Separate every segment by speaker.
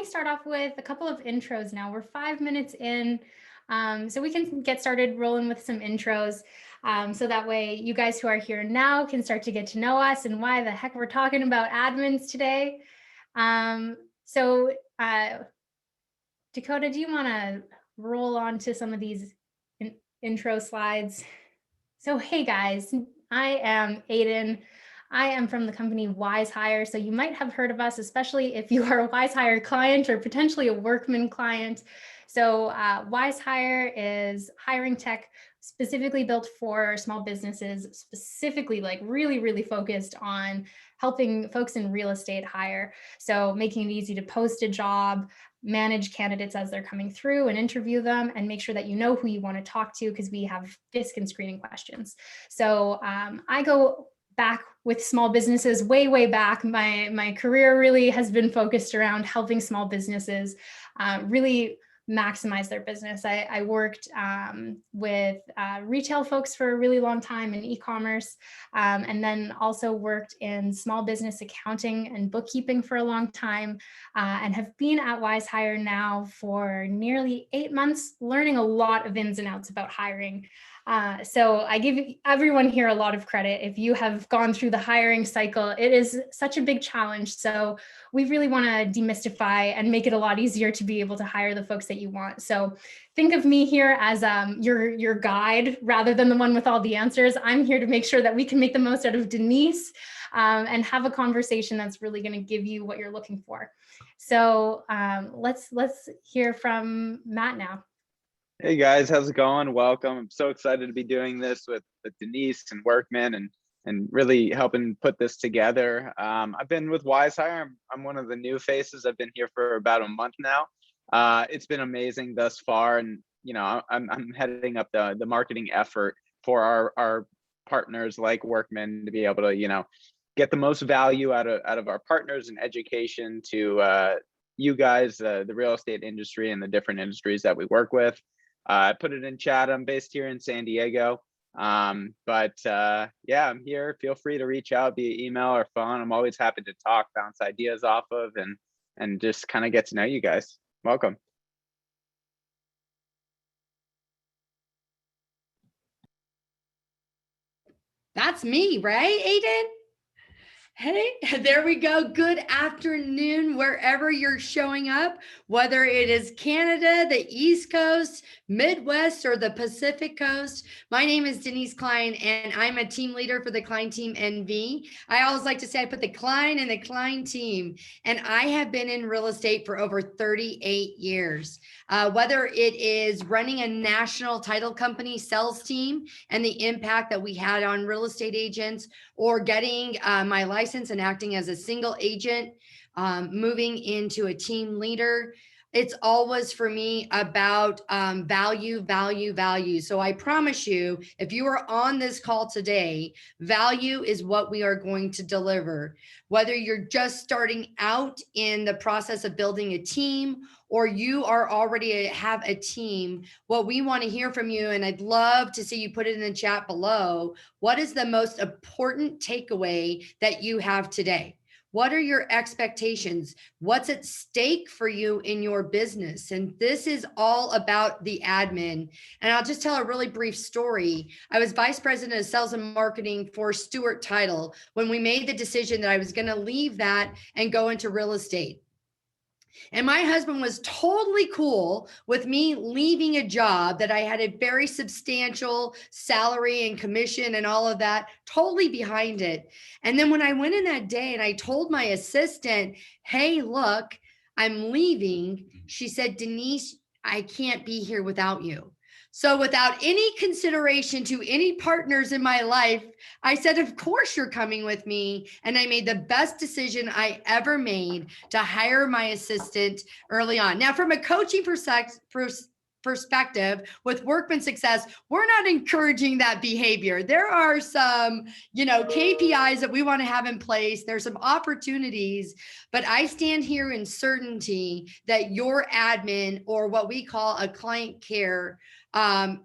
Speaker 1: start off with a couple of intros now. We're 5 minutes in, so we can get started rolling with some intros. So that way you guys who are here now can start to get to know us and why the heck we're talking about admins today. So Dakota, do you want to roll on to some of these intro slides? So hey guys, I am Aiden. I am from the company WizeHire. So you might have heard of us, especially if you are a WizeHire client or potentially a Workman client. So WizeHire is hiring tech specifically built for small businesses, specifically like really focused on helping folks in real estate hire. So making it easy to post a job, manage candidates as they're coming through and interview them, and make sure that you know who you want to talk to, because we have DISC and screening questions. So I go back with small businesses way back. My career really has been focused around helping small businesses really maximize their business. I worked with retail folks for a really long time in e-commerce, and then also worked in small business accounting and bookkeeping for a long time, and have been at WizeHire now for nearly 8 months, learning a lot of ins and outs about hiring. So I give everyone here a lot of credit. If you have gone through the hiring cycle, it is such a big challenge. So we really want to demystify and make it a lot easier to be able to hire the folks that you want. So think of me here as your guide rather than the one with all the answers. I'm here to make sure that we can make the most out of Denise and have a conversation that's really going to give you what you're looking for. So let's hear from Matt now.
Speaker 2: Hey guys, how's it going? Welcome. I'm so excited to be doing this with Denise and Workman and really helping put this together. I've been with WizeHire. I'm one of the new faces. I've been here for about a month now. It's been amazing thus far, and I'm heading up the marketing effort for our partners like Workman to be able to get the most value out of our partners and education to you guys, the real estate industry and the different industries that we work with. I put it in chat. I'm based here in San Diego. Yeah, I'm here. Feel free to reach out via email or phone. I'm always happy to talk, bounce ideas off of, and just kind of get to know you guys. Welcome.
Speaker 3: That's me, right, Aiden? Hey, there we go. Good afternoon, wherever you're showing up, whether it is Canada, the East Coast, Midwest, or the Pacific Coast. My name is Denise Klein, and I'm a team leader for the Klein Team NV. I always like to say I put the Klein in the Klein team, and I have been in real estate for over 38 years. Whether it is running a national title company sales team and the impact that we had on real estate agents, or getting my license and acting as a single agent, moving into a team leader. It's always for me about value. So I promise you, if you are on this call today, value is what we are going to deliver. Whether you're just starting out in the process of building a team, or you are already have a team, what we want to hear from you, and I'd love to see you put it in the chat below, what is the most important takeaway that you have today? What are your expectations? What's at stake for you in your business? And this is all about the admin. And I'll just tell a really brief story. I was vice president of sales and marketing for Stewart Title when we made the decision that I was going to leave that and go into real estate. And my husband was totally cool with me leaving a job that I had a very substantial salary and commission and all of that, totally behind it. And then when I went in that day and I told my assistant, hey, look, I'm leaving, she said, Denise, I can't be here without you. So without any consideration to any partners in my life, I said, of course you're coming with me. And I made the best decision I ever made to hire my assistant early on. Now, from a coaching perspective with Workman Success, we're not encouraging that behavior. There are some, KPIs that we want to have in place. There's some opportunities, but I stand here in certainty that your admin, or what we call a client care,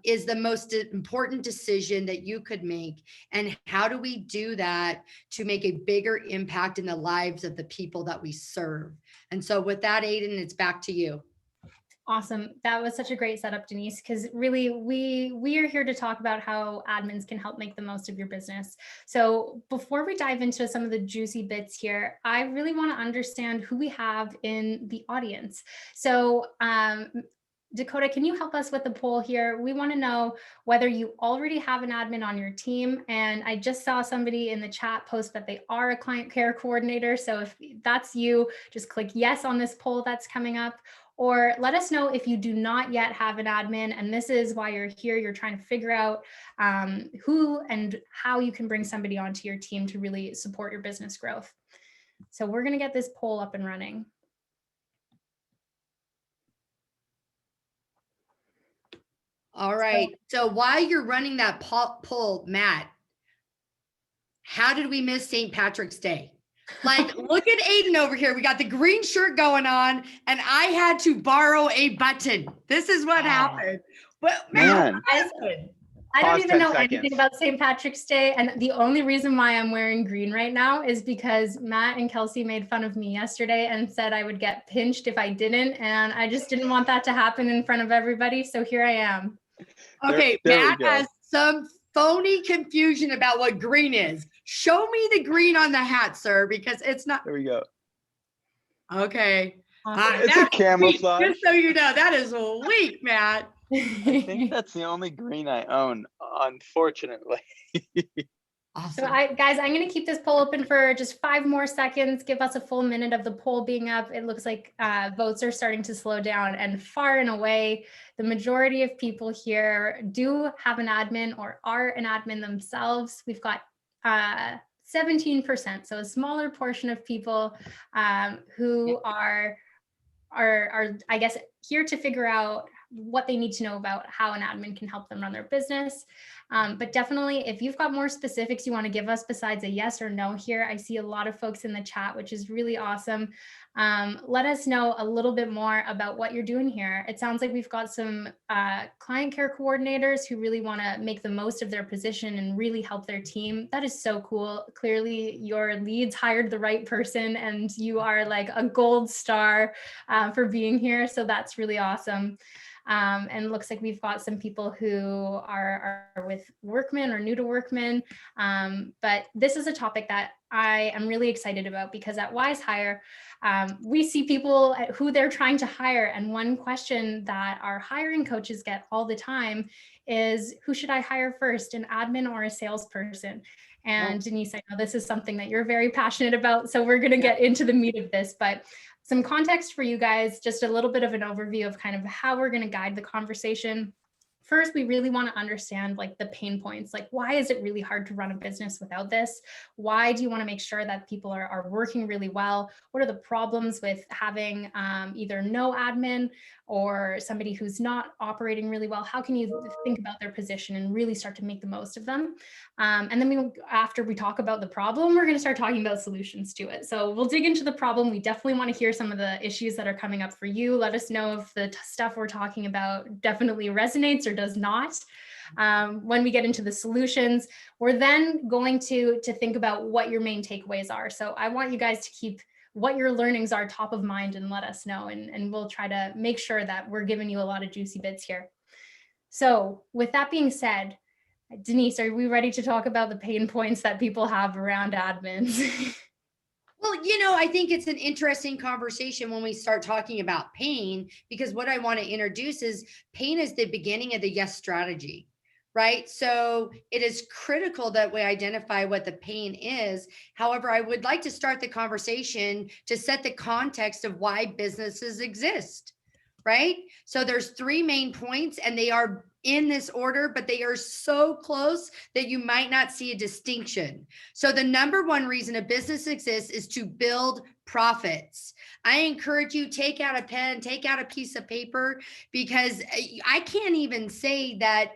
Speaker 3: is the most important decision that you could make. And how do we do that to make a bigger impact in the lives of the people that we serve? And so with that, Aiden, it's back to you.
Speaker 1: Awesome. That was such a great setup, Denise, because really we are here to talk about how admins can help make the most of your business. So before we dive into some of the juicy bits here, I really want to understand who we have in the audience. So Dakota, can you help us with the poll here? We want to know whether you already have an admin on your team. And I just saw somebody in the chat post that they are a client care coordinator. So if that's you, just click yes on this poll that's coming up. Or let us know if you do not yet have an admin, and this is why you're here. You're trying to figure out who and how you can bring somebody onto your team to really support your business growth. So we're going to get this poll up and running.
Speaker 3: All right. So while you're running that poll, Matt, how did we miss St. Patrick's Day? Like, look at Aiden over here. We got the green shirt going on, and I had to borrow a button. This is what happened. But man,
Speaker 1: I don't even know anything about St. Patrick's Day. And the only reason why I'm wearing green right now is because Matt and Kelsey made fun of me yesterday and said I would get pinched if I didn't. And I just didn't want that to happen in front of everybody. So here I am.
Speaker 3: Okay, Matt has some phony confusion about what green is. Show me the green on the hat, sir, because it's not.
Speaker 2: There we go.
Speaker 3: Okay.
Speaker 1: Awesome.
Speaker 2: It's a camouflage.
Speaker 3: Just so you know, that is weak, Matt.
Speaker 2: I think that's the only green I own, unfortunately.
Speaker 3: Awesome.
Speaker 1: So guys, I'm going to keep this poll open for just 5 more seconds. Give us a full minute of the poll being up. It looks like votes are starting to slow down, and far and away, the majority of people here do have an admin or are an admin themselves. We've got 17%, so a smaller portion of people who are, I guess, here to figure out what they need to know about how an admin can help them run their business. But definitely, if you've got more specifics you want to give us besides a yes or no here, I see a lot of folks in the chat, which is really awesome. Let us know a little bit more about what you're doing here. It sounds like we've got some client care coordinators who really want to make the most of their position and really help their team. That is so cool. Clearly, your leads hired the right person, and you are like a gold star for being here. So that's really awesome. And it looks like we've got some people who are with Workman or new to Workman. But this is a topic that I am really excited about, because at WizeHire, we see people who they're trying to hire. And one question that our hiring coaches get all the time is, who should I hire first, an admin or a salesperson? And Denise, I know this is something that you're very passionate about, so we're going to get into the meat of this, but some context for you guys, just a little bit of an overview of kind of how we're going to guide the conversation. First, we really want to understand like the pain points, like why is it really hard to run a business without this? Why do you want to make sure that people are working really well? What are the problems with having either no admin or somebody who's not operating really well? How can you think about their position and really start to make the most of them? And then after we talk about the problem, we're going to start talking about solutions to it. So we'll dig into the problem. We definitely want to hear some of the issues that are coming up for you. Let us know if the stuff we're talking about definitely resonates or does not. When we get into the solutions, we're then going to think about what your main takeaways are. So I want you guys to keep what your learnings are top of mind and let us know. And we'll try to make sure that we're giving you a lot of juicy bits here. So with that being said, Denise, are we ready to talk about the pain points that people have around admins?
Speaker 3: Well, you know, I think it's an interesting conversation when we start talking about pain, because what I want to introduce is pain is the beginning of the yes strategy, right? So it is critical that we identify what the pain is. However, I would like to start the conversation to set the context of why businesses exist, right? So there's 3 main points, and they are in this order, but they are so close that you might not see a distinction. So the number 1 reason a business exists is to build profits. I encourage you, take out a pen, take out a piece of paper, because I can't even say that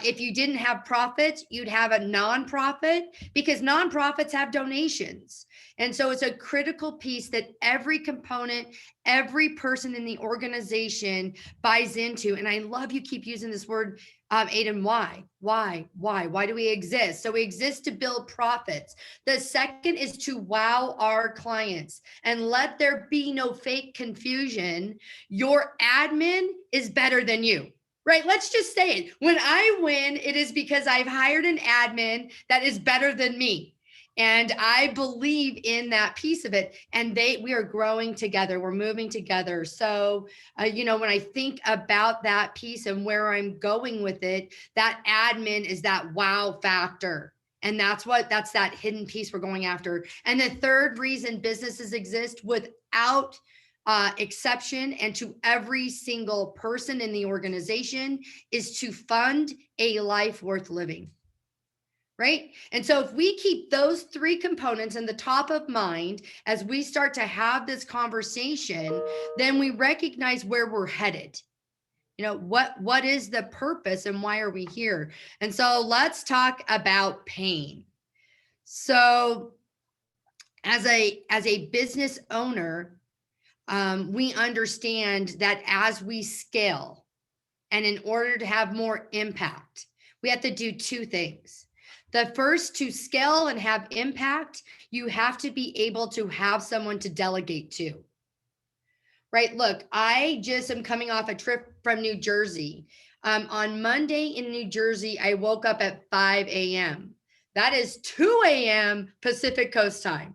Speaker 3: if you didn't have profits, you'd have a nonprofit, because nonprofits have donations. And so it's a critical piece that every component, every person in the organization buys into. And I love you keep using this word, Aiden, why? Why do we exist? So we exist to build profits. The second is to wow our clients and let there be no fake confusion. Your admin is better than you. Right? Let's just say it. When I win, it is because I've hired an admin that is better than me. And I believe in that piece of it. And we are growing together. We're moving together. So, when I think about that piece and where I'm going with it, that admin is that wow factor. And that's that hidden piece we're going after. And the third reason businesses exist without exception and to every single person in the organization is to fund a life worth living. Right? And so if we keep those three components in the top of mind as we start to have this conversation, then we recognize where we're headed. What is the purpose and why are we here? And so let's talk about pain. So as a business owner, we understand that as we scale and in order to have more impact, we have to do two things. The first, to scale and have impact, you have to be able to have someone to delegate to. Right? Look, I just am coming off a trip from New Jersey. On Monday in New Jersey, I woke up at 5 a.m. That is 2 a.m. Pacific Coast time.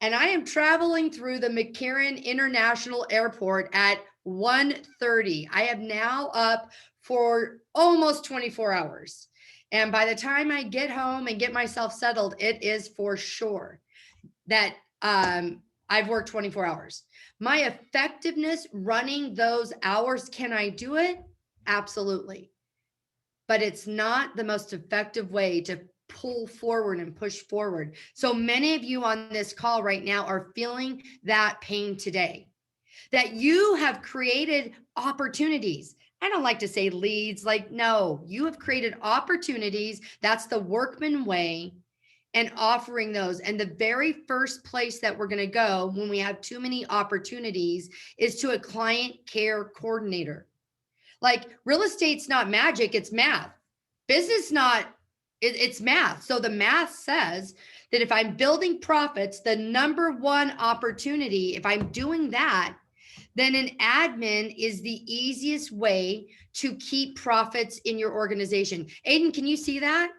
Speaker 3: And I am traveling through the McCarran International Airport at 1:30. I am now up for almost 24 hours. And by the time I get home and get myself settled, it is for sure that I've worked 24 hours. My effectiveness running those hours, can I do it? Absolutely. But it's not the most effective way to pull forward and push forward. So many of you on this call right now are feeling that pain today, that you have created opportunities. I don't like to say leads, no, you have created opportunities. That's the Workman way, and offering those. And the very first place that we're going to go when we have too many opportunities is to a client care coordinator. Real estate's not magic, it's math. Business it's math. So the math says that if I'm building profits, the number one opportunity, if I'm doing that, then an admin is the easiest way to keep profits in your organization. Aiden, can you see that?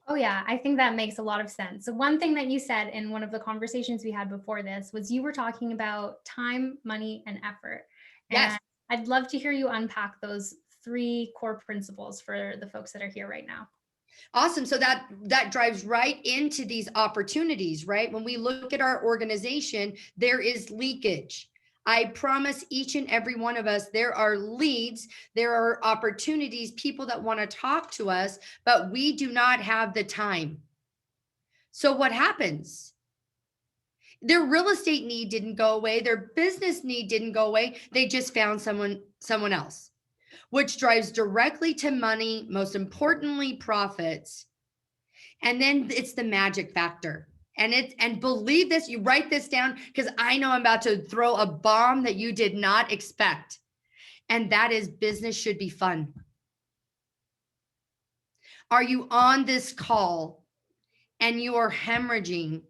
Speaker 1: Oh yeah, I think that makes a lot of sense. So one thing that you said in one of the conversations we had before this was you were talking about time, money, and effort.
Speaker 3: Yes.
Speaker 1: And I'd love to hear you unpack those three core principles for the folks that are here right now.
Speaker 3: Awesome. So that drives right into these opportunities, right? When we look at our organization, there is leakage. I promise each and every one of us, there are leads, there are opportunities, people that want to talk to us, but we do not have the time. So what happens? Their real estate need didn't go away. Their business need didn't go away. They just found someone else, which drives directly to money, most importantly, profits. And then it's the magic factor. And believe this, you write this down because I know I'm about to throw a bomb that you did not expect. And that is business should be fun. Are you on this call and you are hemorrhaging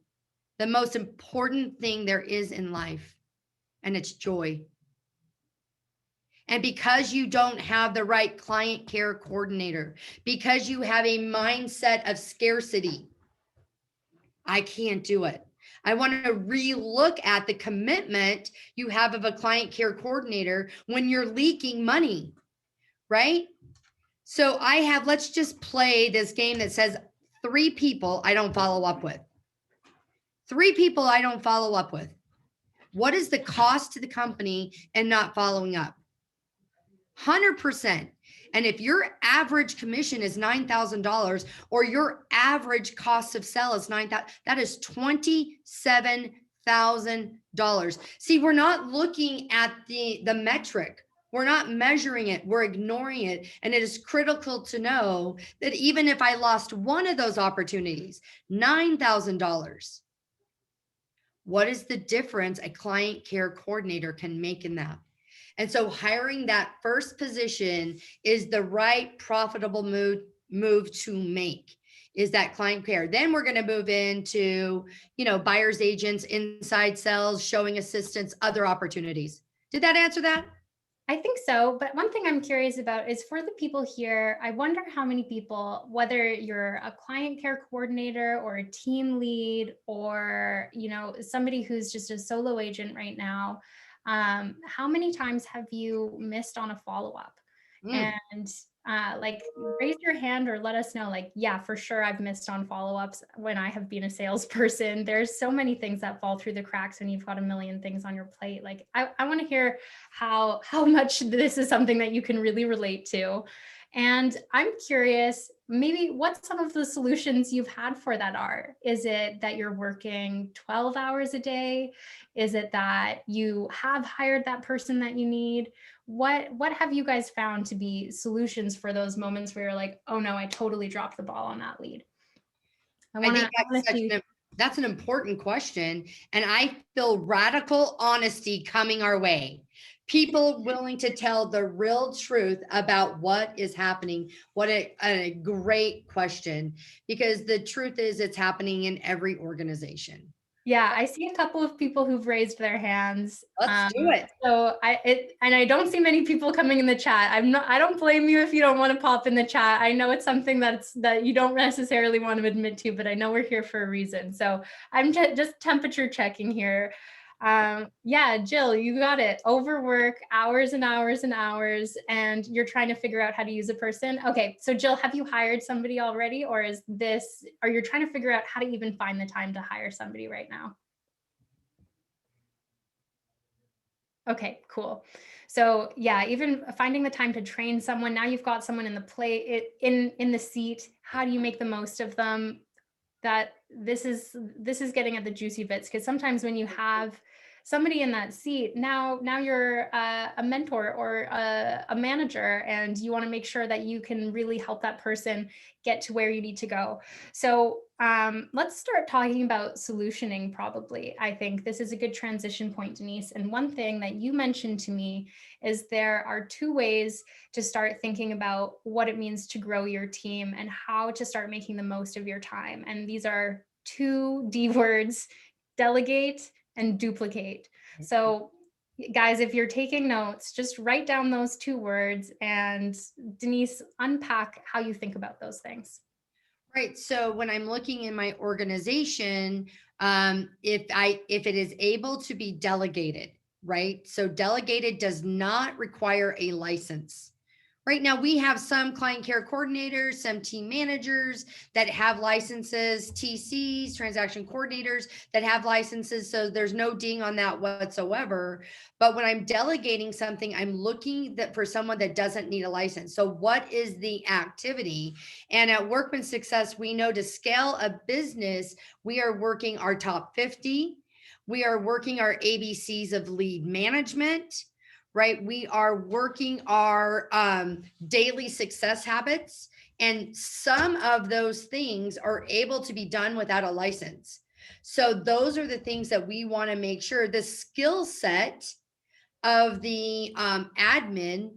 Speaker 3: the most important thing there is in life? And it's joy. And because you don't have the right client care coordinator, because you have a mindset of scarcity, I can't do it. I want to relook at the commitment you have of a client care coordinator when you're leaking money, right? So let's just play this game that says 3 people I don't follow up with. 3 people I don't follow up with. What is the cost to the company in not following up? 100%. And if your average commission is $9,000 or your average cost of sale is $9,000, that is $27,000. See, we're not looking at the metric. We're not measuring it. We're ignoring it. And it is critical to know that even if I lost one of those opportunities, $9,000, What is the difference a client care coordinator can make in that? And so hiring that first position is the right profitable move to make, is that client care. Then we're going to move into, buyer's agents, inside sales, showing assistants, other opportunities. Did that answer that?
Speaker 1: I think so. But one thing I'm curious about is for the people here, I wonder how many people, whether you're a client care coordinator or a team lead or, somebody who's just a solo agent right now, how many times have you missed on a follow-up? And raise your hand or let us know, like, yeah, for sure, I've missed on follow-ups when I have been a salesperson. There's so many things that fall through the cracks when you've got a million things on your plate. Like, I want to hear how much this is something that you can really relate to. And I'm curious, maybe what some of the solutions you've had for that are. Is it that you're working 12 hours a day? Is it that you have hired that person that you need? What have you guys found to be solutions for those moments where you're like, oh no, I totally dropped the ball on that lead?
Speaker 3: I think that's an important question. And I feel radical honesty coming our way. People willing to tell the real truth about what is happening. What a great question, because the truth is it's happening in every organization.
Speaker 1: Yeah, I see a couple of people who've raised their hands.
Speaker 3: Let's do it.
Speaker 1: So I don't see many people coming in the chat. I don't blame you if you don't want to pop in the chat. I know it's something that you don't necessarily want to admit to, but I know we're here for a reason. So I'm just temperature checking here. Yeah, Jill, you got it. Overwork, hours and hours and hours, and you're trying to figure out how to use a person. Okay, so Jill, have you hired somebody already, or are you trying to figure out how to even find the time to hire somebody right now? Okay, cool. So yeah, even finding the time to train someone, now you've got someone in the seat. How do you make the most of them? That this is getting at the juicy bits, because sometimes when you have somebody in that seat, now you're a mentor or a manager, and you want to make sure that you can really help that person get to where you need to go. So let's start talking about solutioning. Probably, I think this is a good transition point, Denise. And one thing that you mentioned to me is there are two ways to start thinking about what it means to grow your team and how to start making the most of your time. And these are two D words: delegate and duplicate. So guys, if you're taking notes, just write down those two words, and Denise, unpack how you think about those things.
Speaker 3: Right. So when I'm looking in my organization, if it is able to be delegated, right? So delegated does not require a license. Right now, we have some client care coordinators, some team managers that have licenses, TCs, transaction coordinators that have licenses. So there's no ding on that whatsoever. But when I'm delegating something, I'm looking for someone that doesn't need a license. So what is the activity? And at Workman Success, we know to scale a business, we are working our top 50. We are working our ABCs of lead management. Right? We are working our daily success habits. And some of those things are able to be done without a license. So those are the things that we want to make sure. The skill set of the admin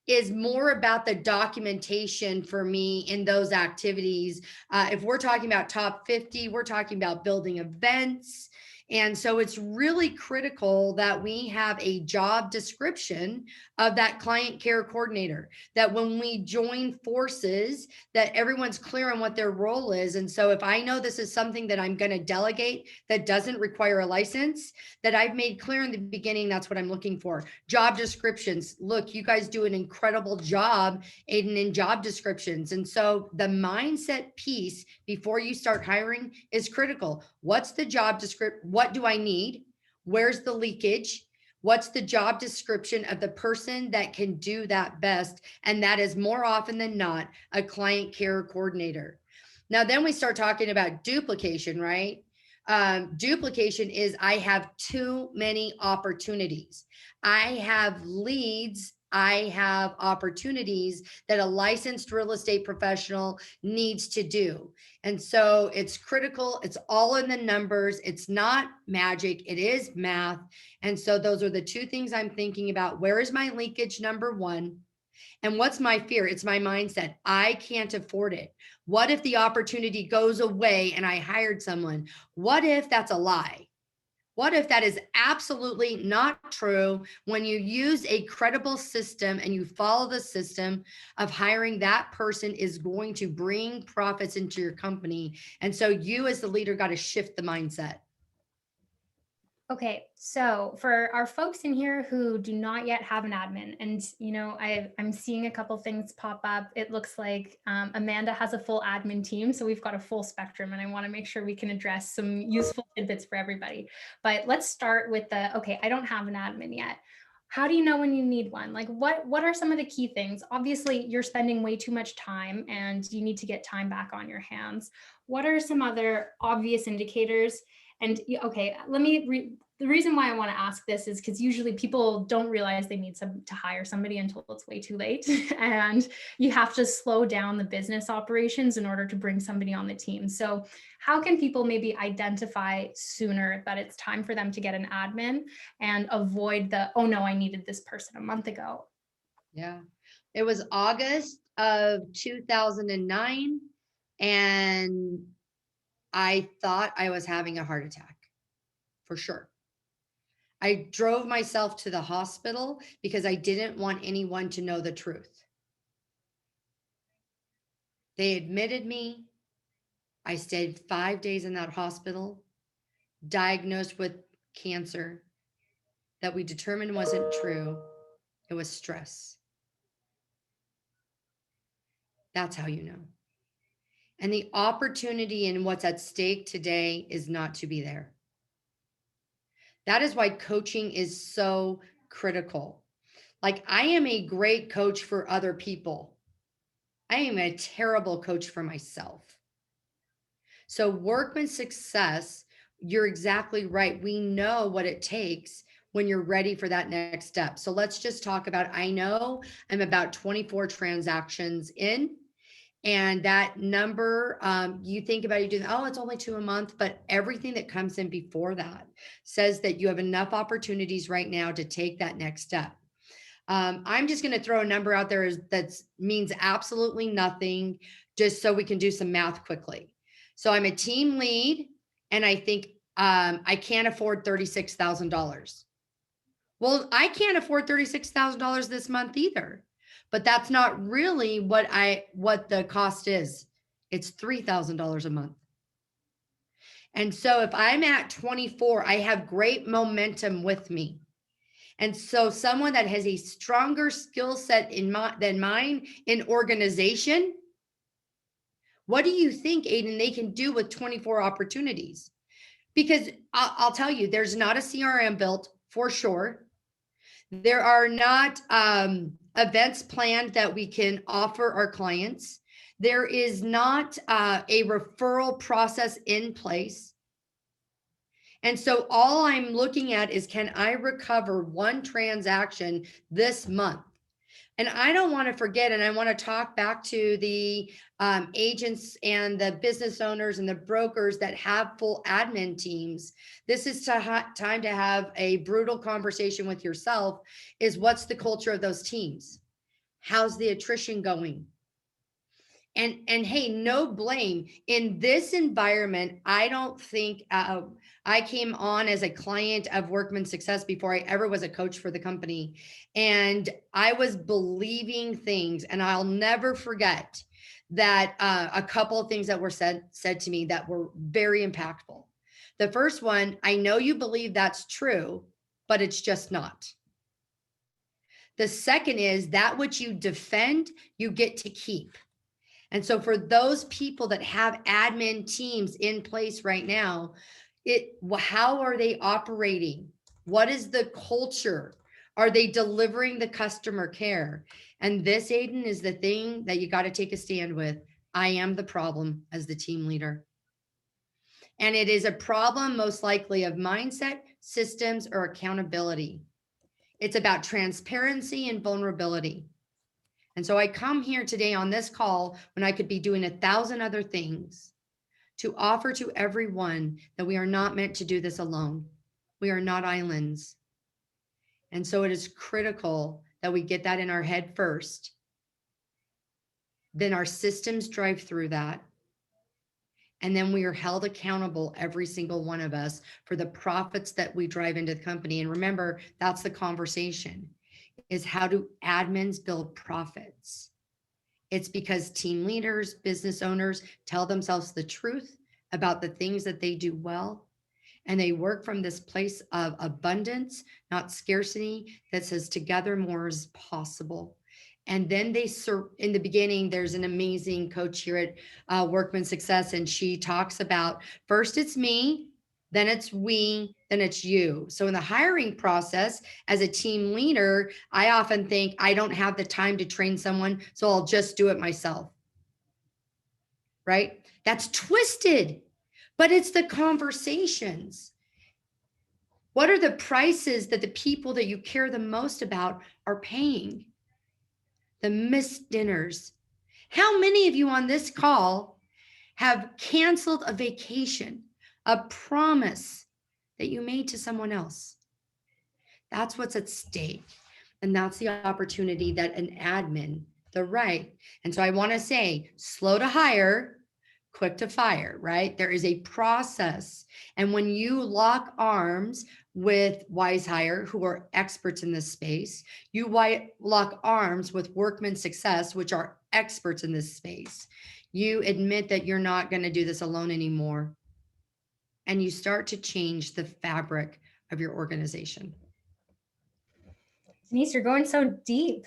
Speaker 3: is more about the documentation for me in those activities. If we're talking about top 50, we're talking about building events. And so it's really critical that we have a job description of that client care coordinator, that when we join forces, that everyone's clear on what their role is. And so if I know this is something that I'm going to delegate that doesn't require a license, that I've made clear in the beginning, that's what I'm looking for. Job descriptions. Look, you guys do an incredible job, Aiden, in job descriptions. And so the mindset piece before you start hiring is critical. What's the job description? What do I need? Where's the leakage? What's the job description of the person that can do that best? And that is more often than not a client care coordinator. Now, then we start talking about duplication, right? Duplication is I have too many opportunities. I have leads I have opportunities that a licensed real estate professional needs to do. And so it's critical. It's all in the numbers. It's not magic. It is math. And so those are the two things I'm thinking about. Where is my leakage? Number one. And what's my fear? It's my mindset. I can't afford it. What if the opportunity goes away and I hired someone? What if that's a lie? What if that is absolutely not true? When you use a credible system and you follow the system of hiring, that person is going to bring profits into your company. And so you as the leader got to shift the mindset.
Speaker 1: Okay, so for our folks in here who do not yet have an admin, and I'm seeing a couple things pop up. It looks like Amanda has a full admin team, so we've got a full spectrum, and I want to make sure we can address some useful tidbits for everybody. But let's start with okay, I don't have an admin yet. How do you know when you need one? Like what are some of the key things? Obviously, you're spending way too much time and you need to get time back on your hands. What are some other obvious indicators? And okay, the reason why I want to ask this is because usually people don't realize they need to hire somebody until it's way too late. And you have to slow down the business operations in order to bring somebody on the team. So how can people maybe identify sooner that it's time for them to get an admin and avoid oh no, I needed this person a month ago?
Speaker 3: Yeah. It was August of 2009. And I thought I was having a heart attack, for sure. I drove myself to the hospital because I didn't want anyone to know the truth. They admitted me. I stayed 5 days in that hospital, diagnosed with cancer that we determined wasn't true. It was stress. That's how you know. And the opportunity and what's at stake today is not to be there. That is why coaching is so critical. Like, I am a great coach for other people. I am a terrible coach for myself. So Workman Success, you're exactly right. We know what it takes when you're ready for that next step. So let's just talk about, I know I'm about 24 transactions in. And that number, you think about, it's only 2 a month, but everything that comes in before that says that you have enough opportunities right now to take that next step. I'm just going to throw a number out there that means absolutely nothing, just so we can do some math quickly. So I'm a team lead, and I think I can't afford $36,000. Well, I can't afford $36,000 this month either. But that's not really what the cost is. It's $3,000 a month. And so if I'm at 24, I have great momentum with me. And so someone that has a stronger skill set than mine in organization, what do you think, Aiden, they can do with 24 opportunities? Because I'll tell you, there's not a CRM built for sure. There are not events planned that we can offer our clients. There is not a referral process in place. And so all I'm looking at is, can I recover one transaction this month? And I don't want to forget, and I want to talk back to the agents and the business owners and the brokers that have full admin teams. This is time to have a brutal conversation with yourself. Is what's the culture of those teams? How's the attrition going? And hey, no blame in this environment. I don't think I came on as a client of Workman Success before I ever was a coach for the company. And I was believing things, and I'll never forget that a couple of things that were said to me that were very impactful. The first one, I know you believe that's true, but it's just not. The second is that which you defend, you get to keep. And so for those people that have admin teams in place right now, how are they operating? What is the culture? Are they delivering the customer care? And this, Aiden, is the thing that you got to take a stand with. I am the problem as the team leader. And it is a problem most likely of mindset, systems, or accountability. It's about transparency and vulnerability. And so I come here today on this call when I could be doing 1,000 other things to offer to everyone that we are not meant to do this alone. We are not islands. And so it is critical that we get that in our head first. Then our systems drive through that. And then we are held accountable, every single one of us, for the profits that we drive into the company. And remember, that's the conversation, is how do admins build profits? It's because team leaders, business owners tell themselves the truth about the things that they do well. And they work from this place of abundance, not scarcity, that says together more is possible. And then they serve. In the beginning, there's an amazing coach here at Workman Success, and she talks about first it's me, then it's we, then it's you. So in the hiring process, as a team leader, I often think I don't have the time to train someone, so I'll just do it myself. Right? That's twisted, but it's the conversations. What are the prices that the people that you care the most about are paying? The missed dinners. How many of you on this call have canceled a vacation, a promise that you made to someone else? That's what's at stake. And that's the opportunity that an admin, the right. And so I want to say, slow to hire, quick to fire, right? There is a process. And when you lock arms with WizeHire, who are experts in this space, you lock arms with Workman Success, which are experts in this space. You admit that you're not going to do this alone anymore. And you start to change the fabric of your organization.
Speaker 1: Denise, you're going so deep.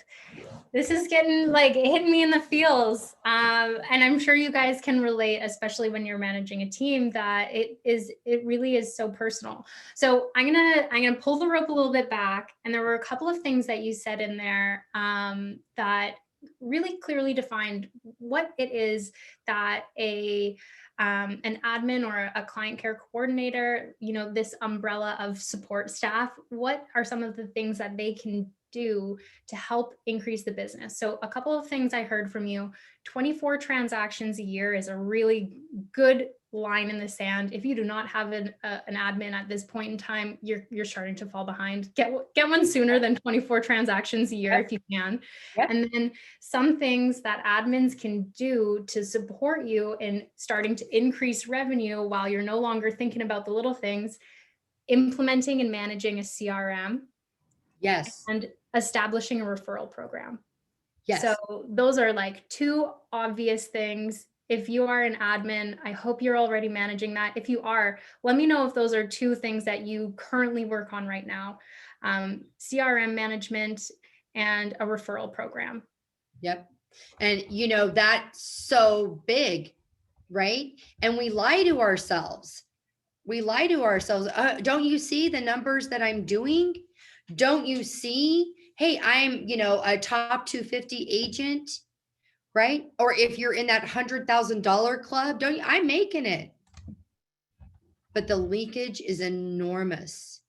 Speaker 1: This is getting like hitting me in the feels. And I'm sure you guys can relate, especially when you're managing a team, that it really is so personal. So I'm gonna pull the rope a little bit back. And there were a couple of things that you said in there that really clearly defined what it is that an admin or a client care coordinator, this umbrella of support staff, what are some of the things that they can do to help increase the business? So a couple of things I heard from you: 24 transactions a year is a really good line in the sand. If you do not have an admin at this point in time, you're starting to fall behind. Get one sooner than 24 transactions a year if you can. And then some things that admins can do to support you in starting to increase revenue while you're no longer thinking about the little things: implementing and managing a CRM.
Speaker 3: Yes.
Speaker 1: And establishing a referral program.
Speaker 3: Yes.
Speaker 1: So those are like two obvious things. If you are an admin, I hope you're already managing that. If you are, let me know if those are two things that you currently work on right now: CRM management and a referral program.
Speaker 3: Yep. And that's so big, right? And we lie to ourselves. Don't you see the numbers that I'm doing? Don't you see, hey, I'm, a top 250 agent, right? Or if you're in that $100,000 club, I'm making it. But the leakage is enormous.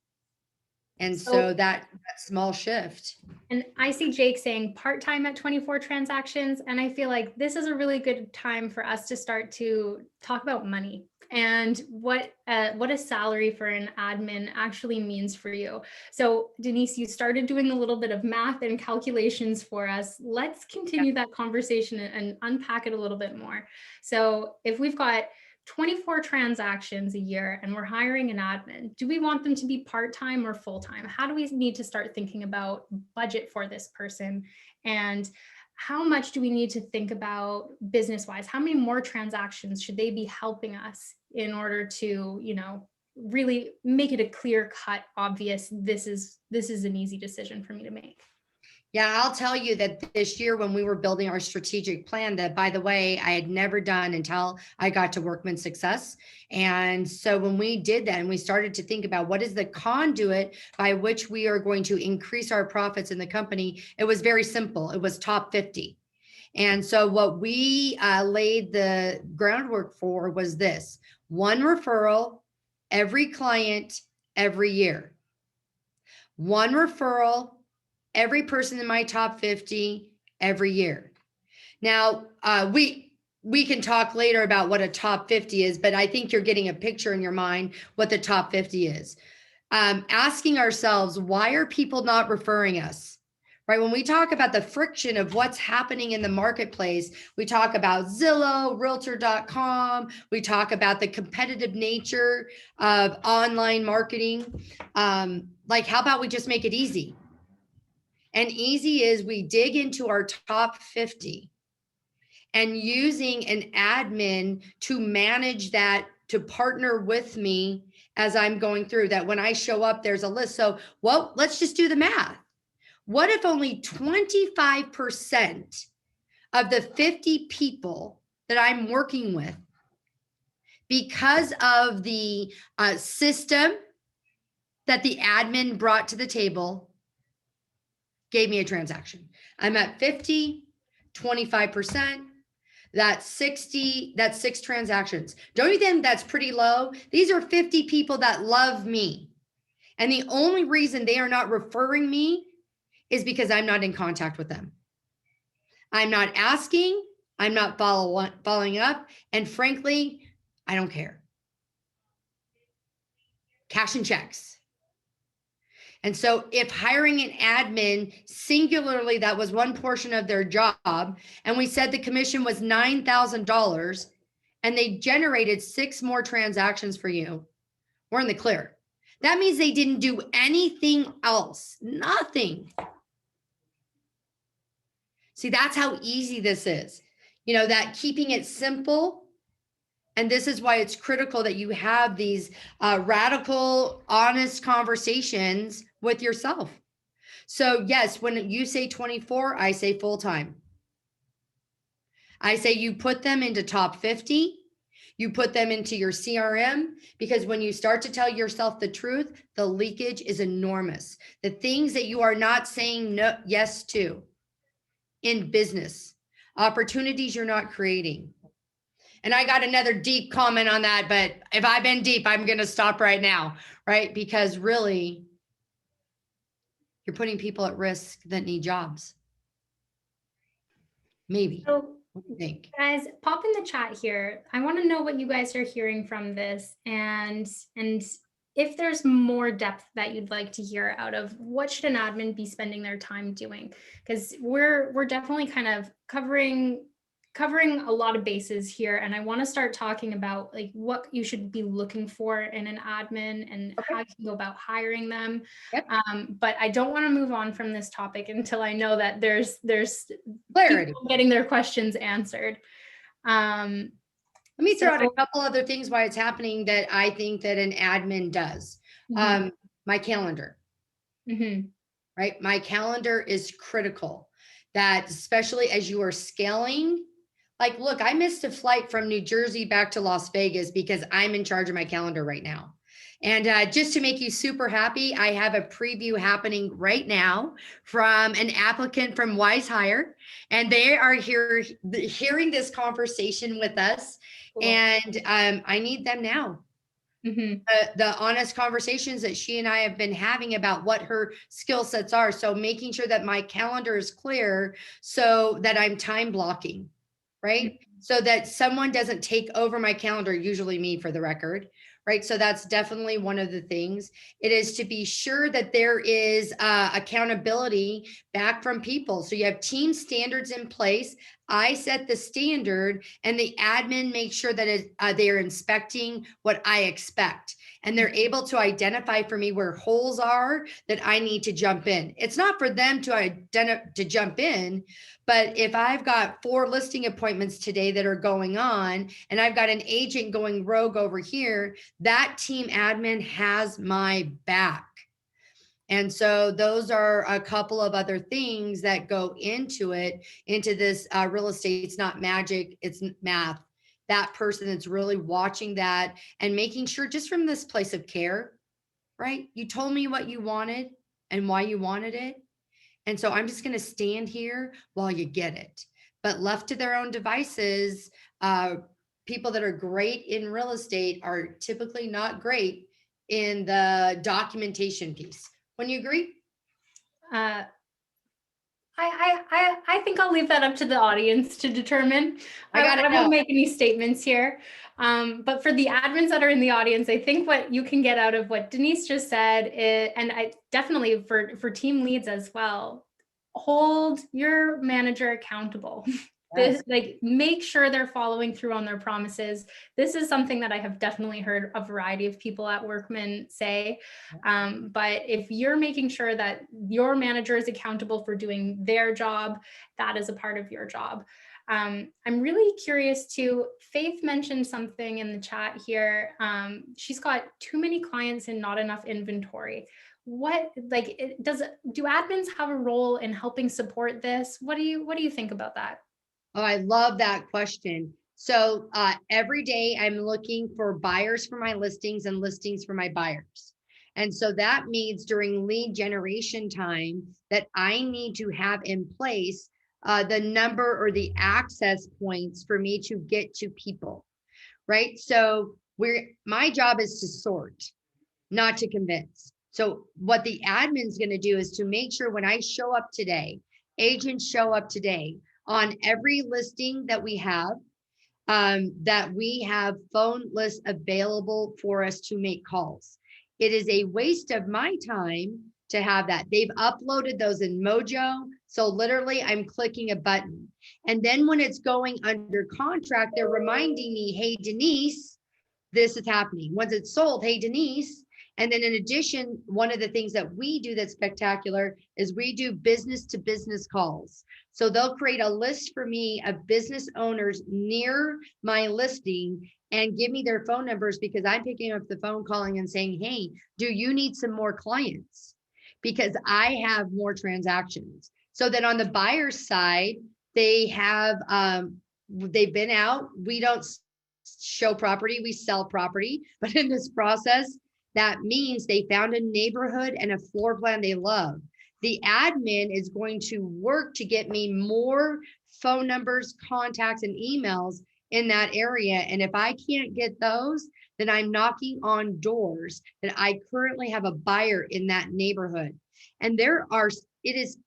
Speaker 3: And so that small shift.
Speaker 1: And I see Jake saying part-time at 24 transactions. And I feel like this is a really good time for us to start to talk about money and what a salary for an admin actually means for you. So Denise, you started doing a little bit of math and calculations for us. Let's continue that conversation and unpack it a little bit more. So if we've got 24 transactions a year and we're hiring an admin, do we want them to be part-time or full-time? How do we need to start thinking about budget for this person? And how much do we need to think about business-wise? How many more transactions should they be helping us in order to, really make it a clear-cut, obvious, this is an easy decision for me to make?
Speaker 3: Yeah, I'll tell you that this year when we were building our strategic plan, that, by the way, I had never done until I got to Workman Success. And so when we did that and we started to think about what is the conduit by which we are going to increase our profits in the company, it was very simple. It was top 50. And so what we laid the groundwork for was this: one referral every client every year. One referral every person in my top 50 every year. Now, we can talk later about what a top 50 is, but I think you're getting a picture in your mind what the top 50 is. Asking ourselves, why are people not referring us? Right? When we talk about the friction of what's happening in the marketplace, we talk about Zillow, Realtor.com. We talk about the competitive nature of online marketing. Like, how about we just make it easy? And easy is we dig into our top 50 and using an admin to manage that, to partner with me as I'm going through that. When I show up, there's a list. So, well, let's just do the math. What if only 25% of the 50 people that I'm working with, because of the system that the admin brought to the table, gave me a transaction? I'm at 50, 25%. That's 60, that's 6 transactions. Don't you think that's pretty low? These are 50 people that love me. And the only reason they are not referring me is because I'm not in contact with them. I'm not asking, I'm not following up, and frankly, I don't care. Cash and checks. And so if hiring an admin singularly, that was one portion of their job, and we said the commission was $9,000 and they generated 6 more transactions for you, we're in the clear. That means they didn't do anything else, nothing. See, that's how easy this is. You know, that keeping it simple. And this is why it's critical that you have these radical, honest conversations with yourself. So yes, when you say 24, I say full-time. I say you put them into top 50, you put them into your CRM, because when you start to tell yourself the truth, the leakage is enormous. The things that you are not saying no, yes to in business, opportunities you're not creating. And I got another deep comment on that, but if I've been deep, I'm going to stop right now, right? Because really, you're putting people at risk that need jobs. Maybe.
Speaker 1: So,
Speaker 3: what do you think?
Speaker 1: guys, pop in the chat here. I want to know what you guys are hearing from this, and if there's more depth that you'd like to hear out of what should an admin be spending their time doing, because we're definitely kind of covering a lot of bases here, and I want to start talking about like what you should be looking for in an admin and how you go about hiring them.
Speaker 3: Yep.
Speaker 1: But I don't want to move on from this topic until I know that there's
Speaker 3: Clarity.
Speaker 1: people getting their questions answered.
Speaker 3: Let me throw out a couple other things why it's happening that I think that an admin does.
Speaker 1: Mhm.
Speaker 3: My calendar, right? My calendar is critical. That especially as you are scaling, like, look, I missed a flight from New Jersey back to Las Vegas because I'm in charge of my calendar right now. And just to make you super happy, I have a preview happening right now from an applicant from WizeHire, and they are here hearing this conversation with us. Cool. And I need them now. The honest conversations that she and I have been having about what her skill sets are. So making sure that my calendar is clear so that I'm time blocking, right? So that someone doesn't take over my calendar, usually me for the record, right? So that's definitely one of the things. It is to be sure that there is accountability back from people. So you have team standards in place. I set the standard and the admin makes sure that they're inspecting what I expect. And they're able to identify for me where holes are that I need to jump in. It's not for them to jump in, but if I've got 4 listing appointments today that are going on, and I've got an agent going rogue over here, that team admin has my back. And so those are a couple of other things that go into this real estate. It's not magic, it's math. That person that's really watching that and making sure, just from this place of care, right? You told me what you wanted and why you wanted it. And so I'm just going to stand here while you get it. But left to their own devices, people that are great in real estate are typically not great in the documentation piece. Wouldn't you agree?
Speaker 1: think I'll leave that up to the audience to determine.
Speaker 3: I
Speaker 1: I won't make any statements here. But for the admins that are in the audience, I think what you can get out of what Denise just said, and I definitely for team leads as well, hold your manager accountable.
Speaker 3: Yes.
Speaker 1: Like, make sure they're following through on their promises. This is something that I have definitely heard a variety of people at Workman say. But if you're making sure that your manager is accountable for doing their job, that is a part of your job. I'm really curious too. Faith mentioned something in the chat here. She's got too many clients and not enough inventory. Do admins have a role in helping support this? What do you think about that?
Speaker 3: Oh, I love that question. So every day I'm looking for buyers for my listings and listings for my buyers. And so that means during lead generation time that I need to have in place the number or the access points for me to get to people, right? So my job is to sort, not to convince. So what the admin's going to do is to make sure when I show up today, agents show up today, on every listing that we have phone lists available for us to make calls. It is a waste of my time to have that. They've uploaded those in Mojo. So literally I'm clicking a button. And then when it's going under contract, they're reminding me, hey, Denise, this is happening. Once it's sold, hey, Denise. And then in addition, one of the things that we do that's spectacular is we do business to business calls. So they'll create a list for me of business owners near my listing and give me their phone numbers, because I'm picking up the phone calling and saying, hey, do you need some more clients? Because I have more transactions. So then on the buyer's side, they have, they've been out. We don't show property, we sell property. But in this process, that means they found a neighborhood and a floor plan they love. The admin is going to work to get me more phone numbers, contacts, and emails in that area. And if I can't get those, then I'm knocking on doors that I currently have a buyer in that neighborhood. And it is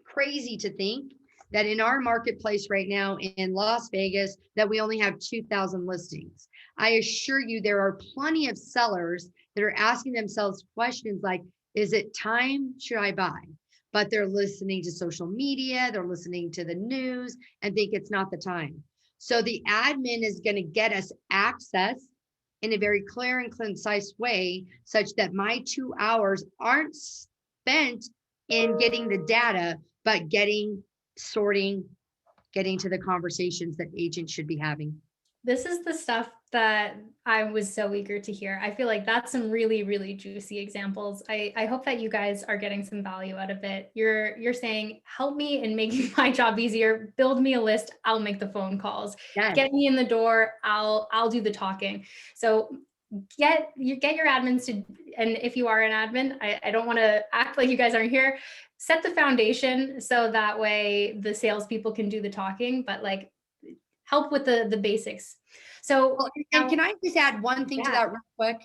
Speaker 3: crazy to think that in our marketplace right now in Las Vegas, that we only have 2,000 listings. I assure you, there are plenty of sellers that are asking themselves questions like, is it time? Should I buy? But they're listening to social media, they're listening to the news and think it's not the time. So the admin is going to get us access in a very clear and concise way, such that my 2 hours aren't spent in getting the data, but sorting, getting to the conversations that agents should be having.
Speaker 1: This is the stuff that I was so eager to hear. I feel like that's some really, really juicy examples. I hope that you guys are getting some value out of it. You're saying, help me in making my job easier, build me a list, I'll make the phone calls,
Speaker 3: Yes.
Speaker 1: Get me in the door, I'll do the talking. So get your admins to, and if you are an admin, I don't want to act like you guys aren't here, set the foundation so that way the salespeople can do the talking, but like help with the basics. So,
Speaker 3: and can I just add one thing to that real quick?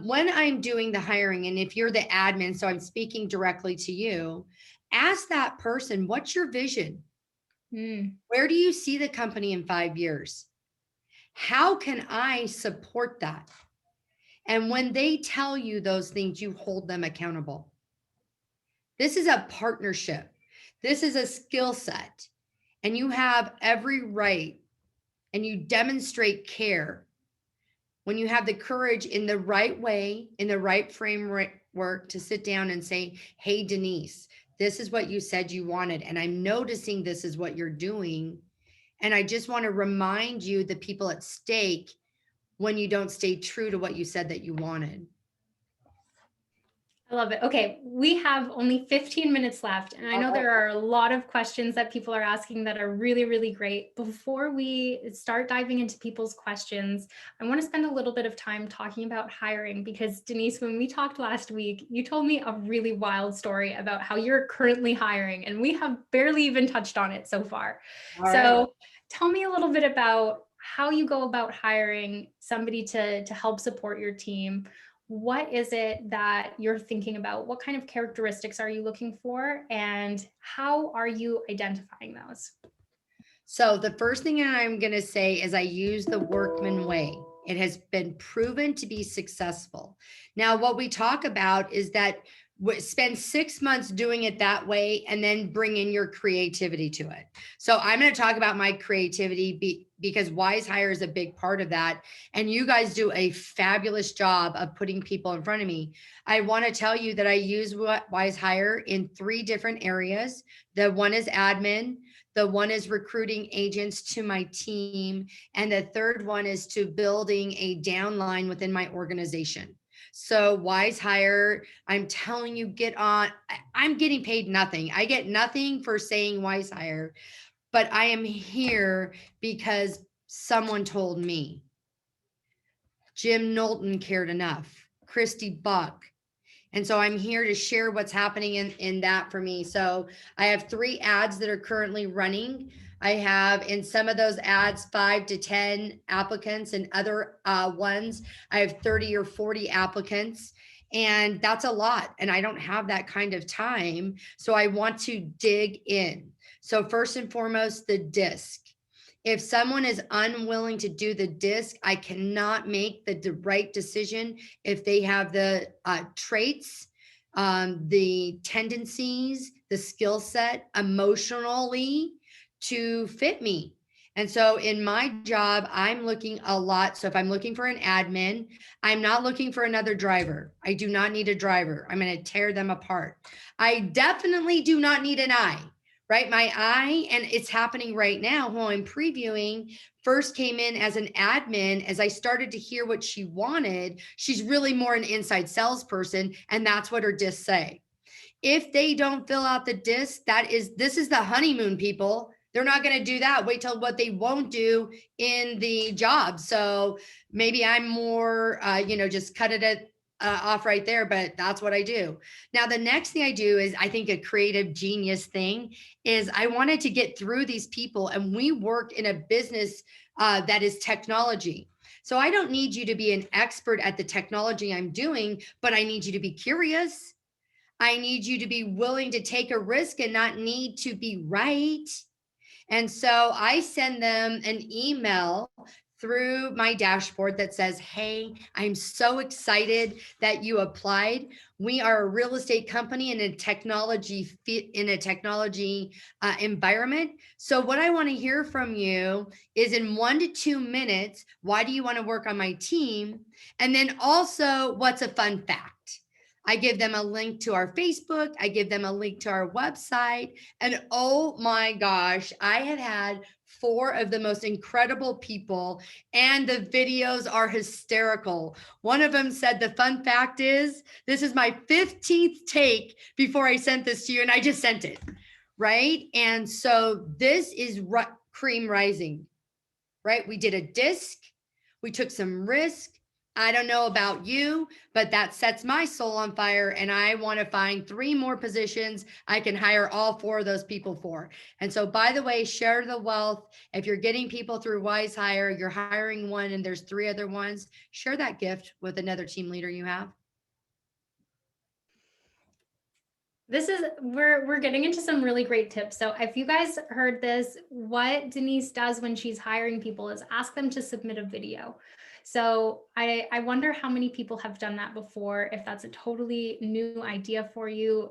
Speaker 3: When I'm doing the hiring, and if you're the admin, so I'm speaking directly to you, ask that person, what's your vision? Where do you see the company in 5 years? How can I support that? And when they tell you those things, you hold them accountable. This is a partnership. This is a skill set. And you have every right, and you demonstrate care when you have the courage in the right way, in the right framework to sit down and say, hey, Denise, this is what you said you wanted. And I'm noticing this is what you're doing. And I just want to remind you, the people at stake, when you don't stay true to what you said that you wanted.
Speaker 1: I love it. Okay, we have only 15 minutes left, and I know there are a lot of questions that people are asking that are really, really great. Before we start diving into people's questions, I want to spend a little bit of time talking about hiring, because Denise, when we talked last week, you told me a really wild story about how you're currently hiring, and we have barely even touched on it so far. So tell me a little bit about how you go about hiring somebody to help support your team. what is it that you're thinking about? What kind of characteristics are you looking for? And how are you identifying those?
Speaker 3: So the first thing I'm going to say is I use the Workman way. It has been proven to be successful. Now, what we talk about is that spend 6 months doing it that way and then bring in your creativity to it. So I'm going to talk about my creativity because WizeHire is a big part of that. And you guys do a fabulous job of putting people in front of me. I want to tell you that I use WizeHire in 3 different areas. The one is admin. The one is recruiting agents to my team. And the third one is to building a downline within my organization. So WizeHire, I'm telling you, get on. I'm getting paid nothing. I get nothing for saying WizeHire, but I am here because someone told me. Jim Knowlton cared enough. Christy Buck. And so I'm here to share what's happening in that for me. So I have 3 ads that are currently running. I have in some of those ads 5 to 10 applicants, and other ones I have 30 or 40 applicants. And that's a lot. And I don't have that kind of time. So I want to dig in. So first and foremost, the disc. If someone is unwilling to do the disc, I cannot make the right decision if they have the traits, the tendencies, the skill set emotionally to fit me. And so in my job, I'm looking a lot. So if I'm looking for an admin, I'm not looking for another driver. I do not need a driver. I'm going to tear them apart. I definitely do not need an eye. Right? My eye, and it's happening right now while I'm previewing, first came in as an admin. As I started to hear what she wanted, she's really more an inside salesperson. And that's what her discs say. If they don't fill out the disc, this is the honeymoon, people. They're not going to do that. Wait till what they won't do in the job. So maybe I'm more, just cut it off right there, but that's what I do. Now, the next thing I do is I think a creative genius thing is I wanted to get through these people, and we work in a business that is technology. So I don't need you to be an expert at the technology I'm doing, but I need you to be curious. I need you to be willing to take a risk and not need to be right. And so I send them an email through my dashboard that says, hey, I'm so excited that you applied. We are a real estate company in a technology environment. So what I want to hear from you is in 1 to 2 minutes, why do you want to work on my team? And then also, what's a fun fact? I give them a link to our Facebook. I give them a link to our website. And oh my gosh, I have had 4 of the most incredible people, and the videos are hysterical. One of them said, the fun fact is, this is my 15th take before I sent this to you, and I just sent it, right? And so this is cream rising, right? We did a disc. We took some risk. I don't know about you, but that sets my soul on fire. And I want to find 3 more positions I can hire all 4 of those people for. And so, by the way, share the wealth. If you're getting people through WizeHire, you're hiring one and there's 3 other ones, share that gift with another team leader you have.
Speaker 1: We're getting into some really great tips. So if you guys heard this, what Denise does when she's hiring people is ask them to submit a video. So I wonder how many people have done that before, if that's a totally new idea for you,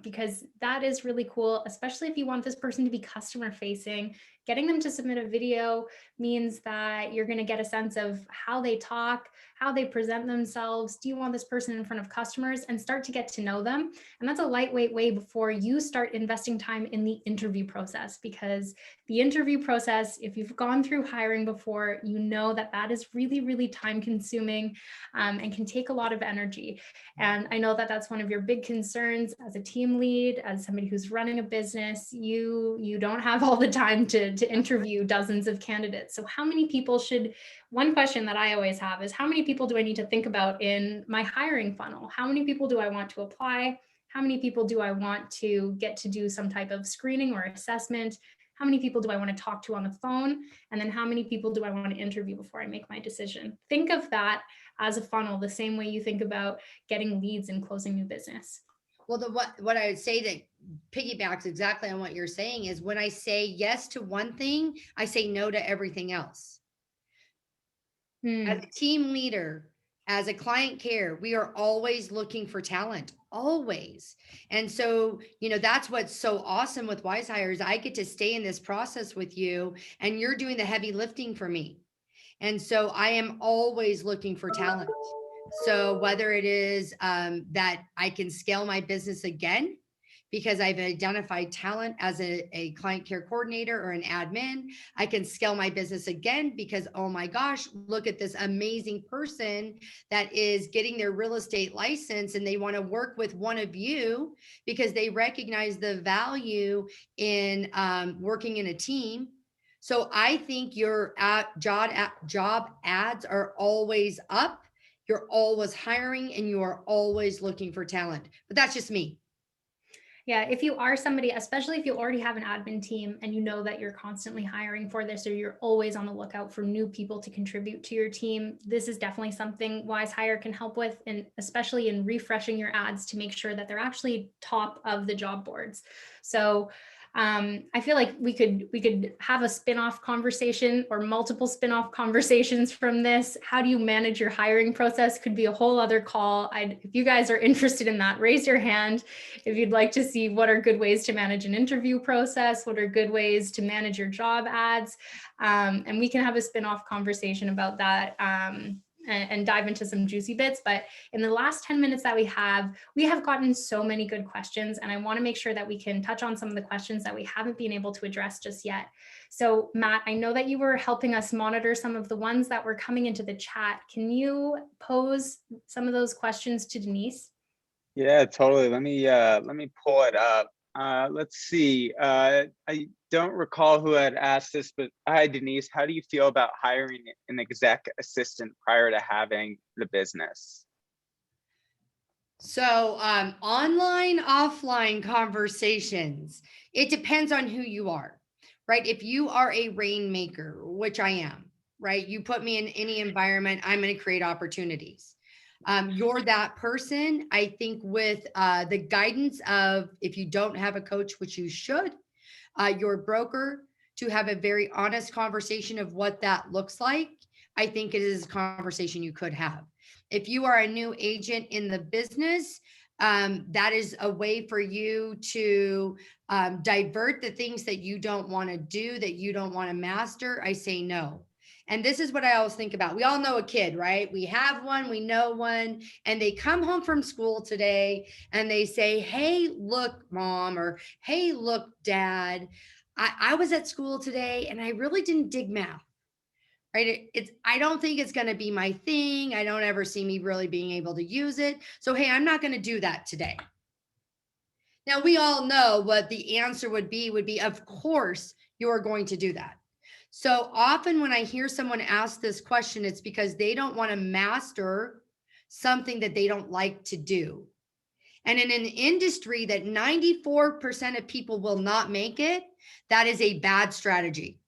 Speaker 1: because that is really cool, especially if you want this person to be customer facing. Getting them to submit a video means that you're going to get a sense of how they talk, how they present themselves. Do you want this person in front of customers, and start to get to know them? And that's a lightweight way before you start investing time in the interview process, because the interview process, if you've gone through hiring before, you know that that is really, really time consuming and can take a lot of energy. And I know that that's one of your big concerns as a team lead, as somebody who's running a business. You don't have all the time to interview dozens of candidates. So how many people one question that I always have is, how many people do I need to think about in my hiring funnel? How many people do I want to apply? How many people do I want to get to do some type of screening or assessment? how many people do I want to talk to on the phone? And then how many people do I want to interview before I make my decision? Think of that as a funnel, the same way you think about getting leads and closing new business.
Speaker 3: Well, what I would say that piggybacks exactly on what you're saying is when I say yes to one thing, I say no to everything else. As a team leader, as a client care, we are always looking for talent, always. And so, that's what's so awesome with WizeHire is I get to stay in this process with you and you're doing the heavy lifting for me. And so I am always looking for talent. So whether it is that I can scale my business again, because I've identified talent as a client care coordinator or an admin, I can scale my business again because, oh my gosh, look at this amazing person that is getting their real estate license and they want to work with one of you because they recognize the value in working in a team. So I think your job ads are always up. You're always hiring and you are always looking for talent. But that's just me.
Speaker 1: Yeah, if you are somebody, especially if you already have an admin team and you know that you're constantly hiring for this, or you're always on the lookout for new people to contribute to your team, this is definitely something WizeHire can help with, and especially in refreshing your ads to make sure that they're actually top of the job boards. So I feel like we could have a spin-off conversation or multiple spin-off conversations from this. How do you manage your hiring process? Could be a whole other call. If you guys are interested in that, raise your hand if you'd like to see what are good ways to manage an interview process, what are good ways to manage your job ads. And we can have a spin-off conversation about that. And dive into some juicy bits. But in the last 10 minutes that we have gotten so many good questions, and I want to make sure that we can touch on some of the questions that we haven't been able to address just yet. So Matt, I know that you were helping us monitor some of the ones that were coming into the chat. Can you pose some of those questions to Denise?
Speaker 2: Yeah, totally. Let me pull it up. Let's see. I don't recall who had asked this, but hi, Denise. How do you feel about hiring an exec assistant prior to having the business?
Speaker 3: So online, offline conversations, it depends on who you are, right? If you are a rainmaker, which I am, right? You put me in any environment, I'm going to create opportunities. You're that person. I think with the guidance of, if you don't have a coach, which you should, your broker, to have a very honest conversation of what that looks like, I think it is a conversation you could have. If you are a new agent in the business, that is a way for you to divert the things that you don't want to do, that you don't want to master. I say no. And this is what I always think about. We all know a kid, right? We have one, we know one, and they come home from school today and they say, hey, look, mom, or hey, look, dad, I was at school today and I really didn't dig math. Right? I don't think it's going to be my thing. I don't ever see me really being able to use it. So, hey, I'm not going to do that today. Now, we all know what the answer would be, of course, you're going to do that. So often when I hear someone ask this question, it's because they don't want to master something that they don't like to do. And in an industry that 94% of people will not make it, that is a bad strategy.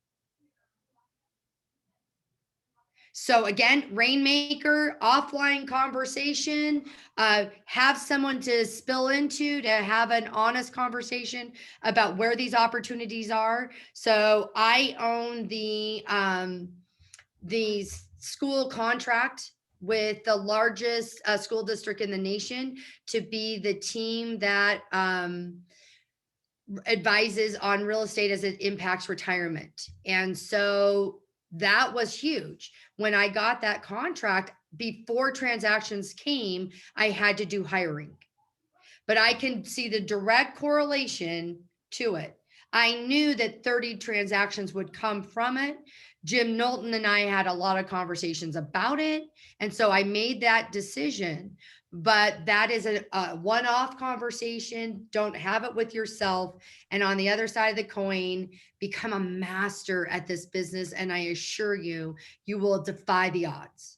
Speaker 3: So again, rainmaker, offline conversation, have someone to spill into, to have an honest conversation about where these opportunities are. So I own the school contract with the largest school district in the nation to be the team that advises on real estate as it impacts retirement. And so that was huge. When I got that contract, before transactions came, I had to do hiring. But I can see the direct correlation to it. I knew that 30 transactions would come from it. Jim Knowlton and I had a lot of conversations about it. And so I made that decision. But that is a one-off conversation. Don't have it with yourself. And on the other side of the coin, become a master at this business. And I assure you, you will defy the odds.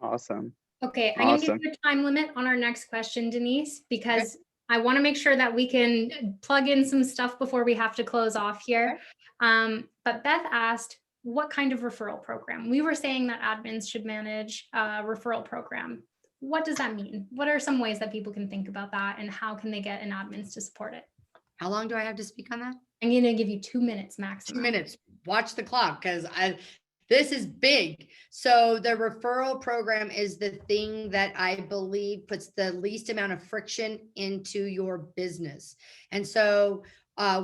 Speaker 2: Awesome.
Speaker 1: Okay, I'm going to give you a time limit on our next question, Denise, because I want to make sure that we can plug in some stuff before we have to close off here. But Beth asked, what kind of referral program? We were saying that admins should manage a referral program. What does that mean? What are some ways that people can think about that, and how can they get an admins to support it?
Speaker 3: How long do I have to speak on that?
Speaker 1: I'm going to give you 2 minutes maximum.
Speaker 3: 2 minutes. Watch the clock, because this is big. So the referral program is the thing that I believe puts the least amount of friction into your business. And so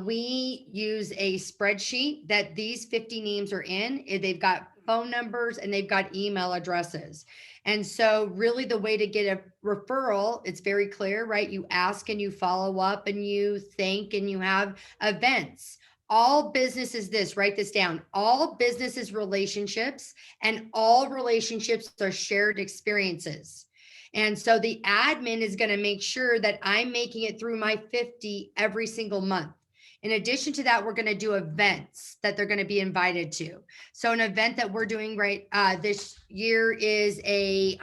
Speaker 3: we use a spreadsheet that these 50 names are in. They've got phone numbers and they've got email addresses. And so really the way to get a referral, it's very clear, right? You ask and you follow up and you thank and you have events. All businesses, write this down. All businesses relationships, and all relationships are shared experiences. And so the admin is going to make sure that I'm making it through my 50 every single month. In addition to that, we're going to do events that they're going to be invited to. So an event that we're doing this year is a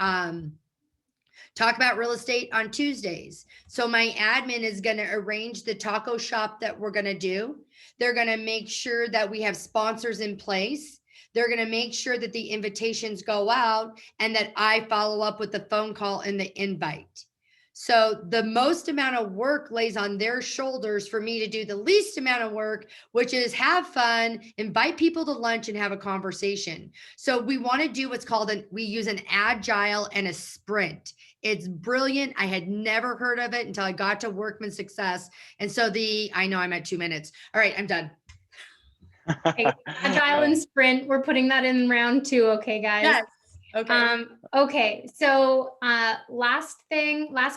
Speaker 3: talk about real estate on Tuesdays. So my admin is going to arrange the taco shop that we're going to do. They're going to make sure that we have sponsors in place. They're going to make sure that the invitations go out and that I follow up with the phone call and the invite. So the most amount of work lays on their shoulders for me to do the least amount of work, which is have fun, invite people to lunch and have a conversation. So we want to do what's called we use an agile and a sprint. It's brilliant. I had never heard of it until I got to Workman Success. And so I know I'm at 2 minutes. All right, I'm done.
Speaker 1: Okay. Agile and sprint. We're putting that in round 2. Okay, guys.
Speaker 3: Yes. Okay.
Speaker 1: Okay. So, last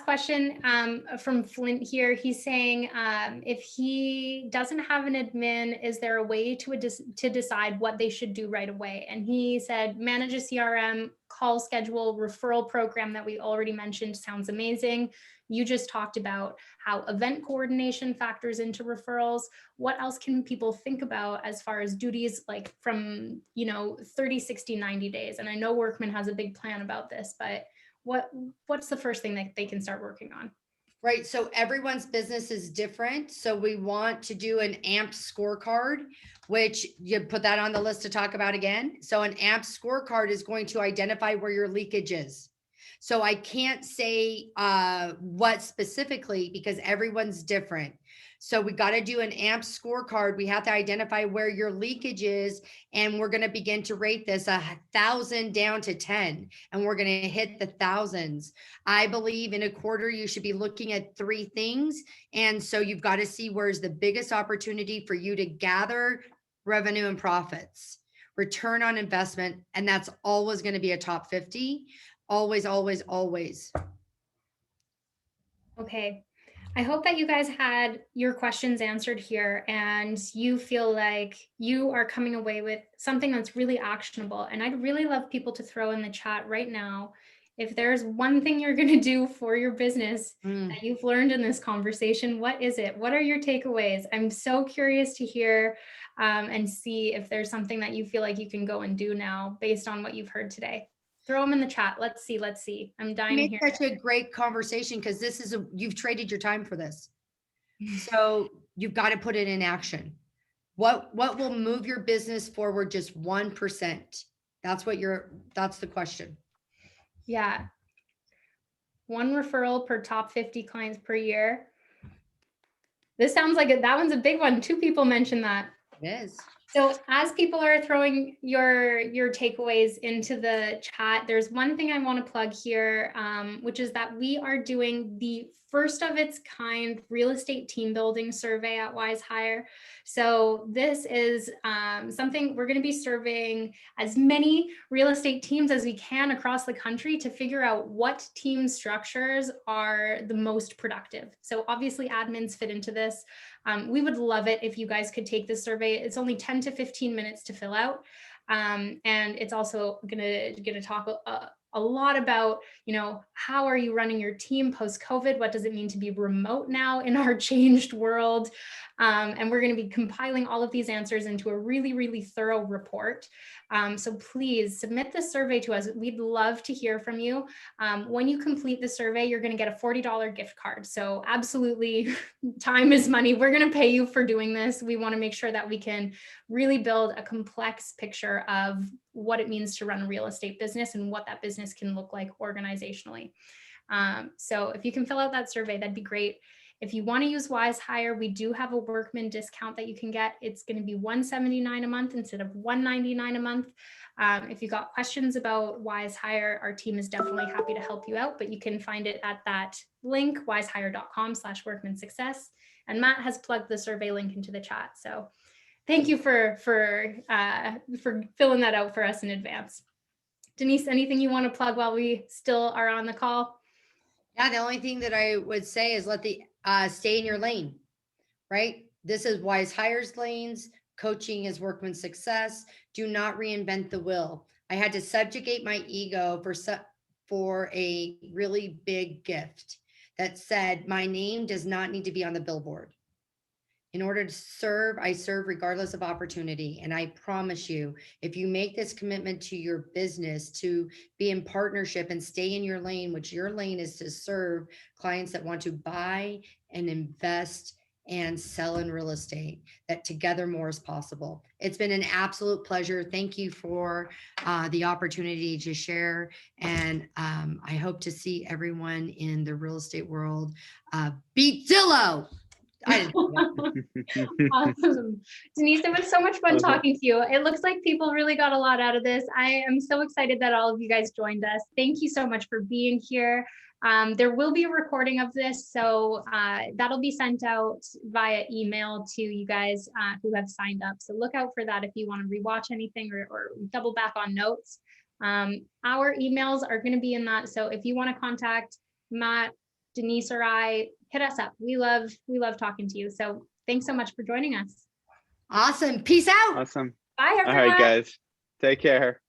Speaker 1: question, from Flint here. He's saying, if he doesn't have an admin, is there a way to decide what they should do right away? And he said, manage a CRM, call schedule, referral program that we already mentioned sounds amazing. You just talked about how event coordination factors into referrals. What else can people think about as far as duties, like from, 30, 60, 90 days? And I know Workman has a big plan about this, but what's the first thing that they can start working on?
Speaker 3: Right. So everyone's business is different. So we want to do an AMP scorecard, which you put that on the list to talk about again. So an AMP scorecard is going to identify where your leakage is. So I can't say what specifically because everyone's different. So we got to do an AMP scorecard. We have to identify where your leakage is. And we're going to begin to rate this 1,000 down to 10. And we're going to hit the thousands. I believe in a quarter, you should be looking at 3 things. And so you've got to see where's the biggest opportunity for you to gather revenue and profits, return on investment. And that's always going to be a top 50. Always, always, always.
Speaker 1: Okay. I hope that you guys had your questions answered here and you feel like you are coming away with something that's really actionable. And I'd really love people to throw in the chat right now, if there's one thing you're going to do for your business that you've learned in this conversation, what is it? What are your takeaways? I'm so curious to hear and see if there's something that you feel like you can go and do now based on what you've heard today. Throw them in the chat. Let's see. I'm dying to hear.
Speaker 3: Such a great conversation because you've traded your time for this. So you've got to put it in action. What will move your business forward just 1%? That's the question.
Speaker 1: Yeah. 1 referral per top 50 clients per year. This sounds like that one's a big one. 2 people mentioned that.
Speaker 3: It is.
Speaker 1: So as people are throwing your takeaways into the chat, there's one thing I want to plug here, which is that we are doing the first of its kind real estate team building survey at WizeHire. So this is something we're going to be surveying as many real estate teams as we can across the country to figure out what team structures are the most productive. So obviously admins fit into this. We would love it if you guys could take this survey. It's only 10 to 15 minutes to fill out. And it's also gonna talk a lot about, how are you running your team post-COVID? What does it mean to be remote now in our changed world? And we're going to be compiling all of these answers into a really, really thorough report. So please submit the survey to us. We'd love to hear from you. When you complete the survey, you're going to get a $40 gift card. So absolutely, time is money. We're going to pay you for doing this. We want to make sure that we can really build a complex picture of what it means to run a real estate business and what that business can look like organizationally. So if you can fill out that survey, that'd be great. If you want to use WizeHire, we do have a Workman discount that you can get. It's going to be $179 a month instead of $199 a month. If you got questions about WizeHire, our team is definitely happy to help you out, but you can find it at that link, wizehire.com/Workman Success. And Matt has plugged the survey link into the chat. So thank you for filling that out for us in advance. Denise, anything you want to plug while we still are on the call?
Speaker 3: Yeah, the only thing that I would say is let the stay in your lane, right? This is WizeHire's lanes. Coaching is Workman Success. Do not reinvent the wheel. I had to subjugate my ego for a really big gift that said my name does not need to be on the billboard. In order to serve, I serve regardless of opportunity. And I promise you, if you make this commitment to your business to be in partnership and stay in your lane, which your lane is to serve clients that want to buy and invest and sell in real estate, that together more is possible. It's been an absolute pleasure. Thank you for the opportunity to share. And I hope to see everyone in the real estate world beat Zillow.
Speaker 1: Awesome. Denise, it was so much fun talking to you. It looks like people really got a lot out of this. I am so excited that all of you guys joined us. Thank you so much for being here. There will be a recording of this, so that'll be sent out via email to you guys who have signed up. So look out for that if you want to rewatch anything or double back on notes. Our emails are going to be in that. So if you want to contact Matt, Denise, or I, hit us up. We love talking to you. So thanks so much for joining us.
Speaker 3: Awesome. Peace out.
Speaker 2: Awesome.
Speaker 1: Bye, everyone.
Speaker 2: All right, guys. Take care.